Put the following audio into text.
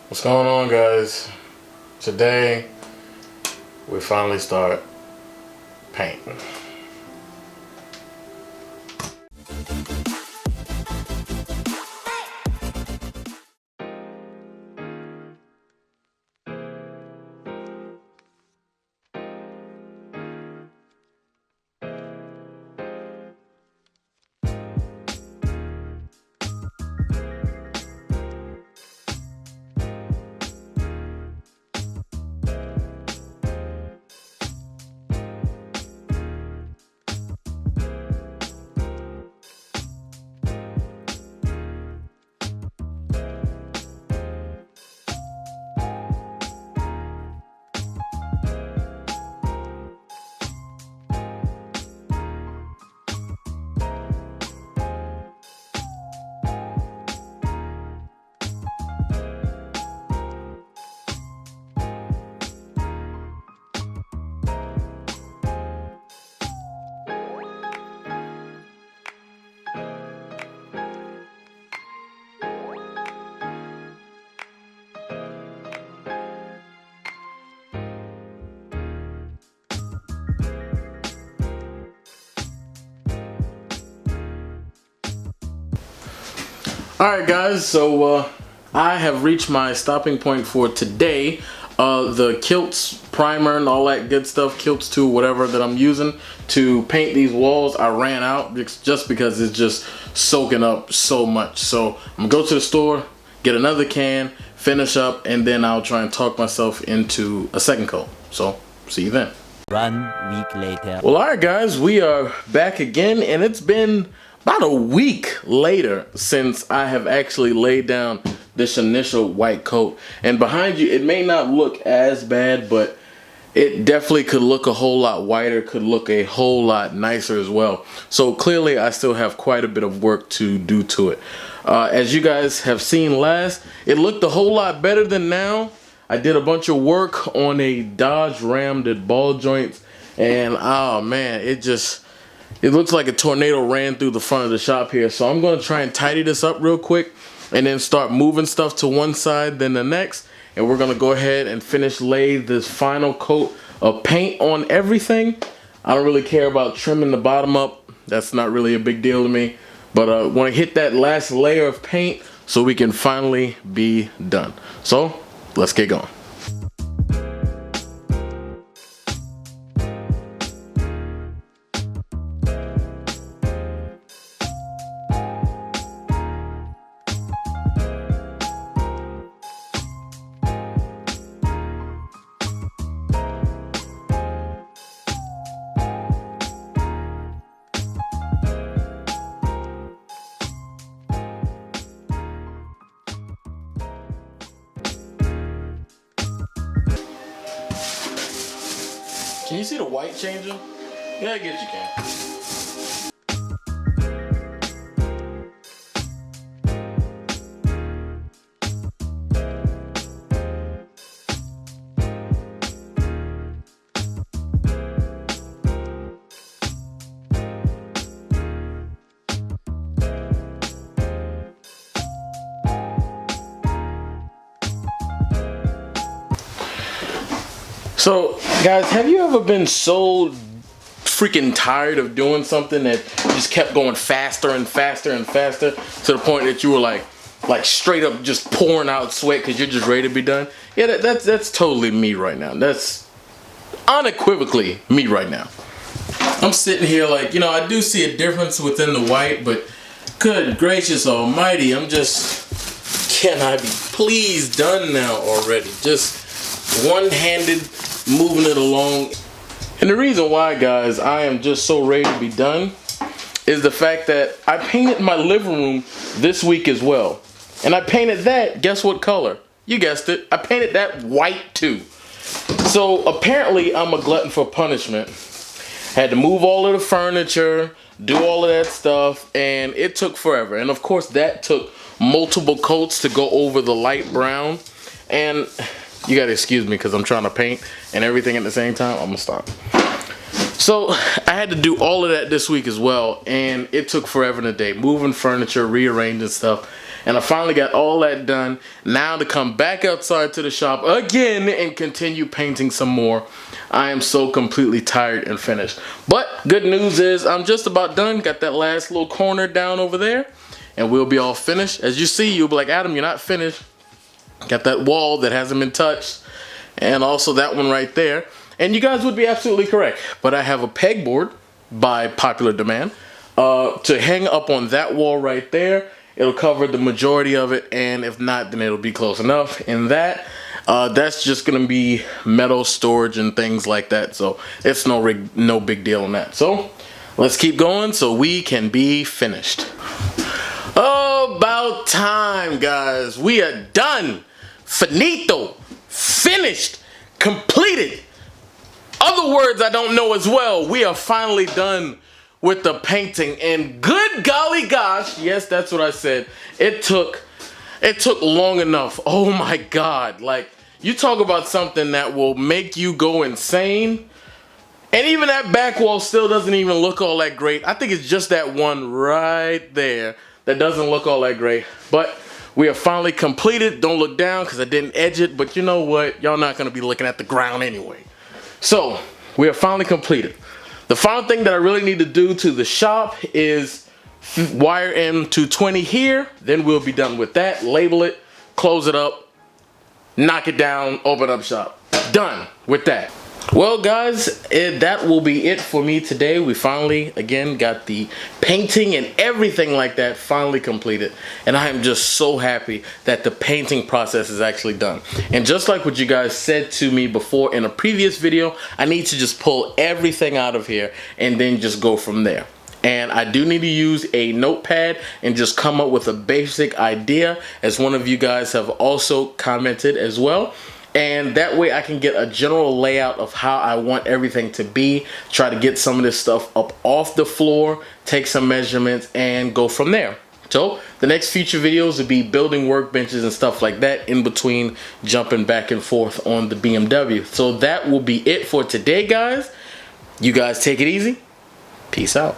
What's going on, guys? Today we finally start painting. Alright guys, so I have reached my stopping point for today. The Kilts primer and all that good stuff, Kilts 2, whatever that I'm using to paint these walls, I ran out just because it's just soaking up so much. So I'm gonna go to the store, get another can, finish up, and then I'll try and talk myself into a second coat. So see you then. 1 week later. Well, alright guys, we are back again, and it's been about a week later since I have actually laid down this initial white coat. And behind you, it may not look as bad, but it definitely could look a whole lot whiter, could look a whole lot nicer as well. So clearly I still have quite a bit of work to do to it. As you guys have seen last, it looked a whole lot better than now. I did a bunch of work on a Dodge Ram, did ball joints, and oh man, it looks like a tornado ran through the front of the shop here. So I'm going to try and tidy this up real quick and then start moving stuff to one side, then the next. And we're going to go ahead and lay this final coat of paint on everything. I don't really care about trimming the bottom up. That's not really a big deal to me. But I want to hit that last layer of paint so we can finally be done. So let's get going. Can you see the white changing? Yeah, I guess you can. So, guys, have you ever been so freaking tired of doing something that just kept going faster and faster and faster to the point that you were like straight up just pouring out sweat because you're just ready to be done? Yeah, that's totally me right now. That's unequivocally me right now. I'm sitting here like, you know, I do see a difference within the white, but good gracious almighty, can I be please done now already? Just one-handed moving it along. And the reason why, guys, I am just so ready to be done is the fact that I painted my living room this week as well. And I painted that, guess what color? You guessed it, I painted that white too. So apparently I'm a glutton for punishment. Had to move all of the furniture, do all of that stuff, and it took forever. And of course that took multiple coats to go over the light brown. And you gotta excuse me because I'm trying to paint and everything at the same time. I'm gonna stop. So I had to do all of that this week as well, and it took forever and a day, moving furniture, rearranging stuff. And I finally got all that done. Now to come back outside to the shop again and continue painting some more. I am so completely tired and finished. But good news is I'm just about done. Got that last little corner down over there. And we'll be all finished. As you see, you'll be like, Adam, you're not finished. Got that wall that hasn't been touched. And also that one right there. And you guys would be absolutely correct. But I have a pegboard by popular demand to hang up on that wall right there. It'll cover the majority of it, and if not, then it'll be close enough. And that's just gonna be metal storage and things like that. So it's no big deal on that. So let's keep going so we can be finished. About time, guys. We are done. Finito. Finished. Completed. Other words I don't know as well. We are finally done with the painting, and good golly gosh, yes, that's what I said. It took long enough. Oh my God. Like, you talk about something that will make you go insane. And even that back wall still doesn't even look all that great. I think it's just that one right there that doesn't look all that great. But we are finally completed. Don't look down because I didn't edge it. But you know what? Y'all not going to be looking at the ground anyway. So we are finally completed. The final thing that I really need to do to the shop is wire in 220 here. Then we'll be done with that. Label it. Close it up. Knock it down. Open up shop. Done with that. Well, guys, that will be it for me today. We finally, again, got the painting and everything like that finally completed. And I am just so happy that the painting process is actually done. And just like what you guys said to me before in a previous video, I need to just pull everything out of here and then just go from there. And I do need to use a notepad and just come up with a basic idea, as one of you guys have also commented as well. And that way I can get a general layout of how I want everything to be, try to get some of this stuff up off the floor, take some measurements, and go from there. So the next future videos will be building workbenches and stuff like that, in between jumping back and forth on the BMW. So that will be it for today, guys. You guys take it easy. Peace out.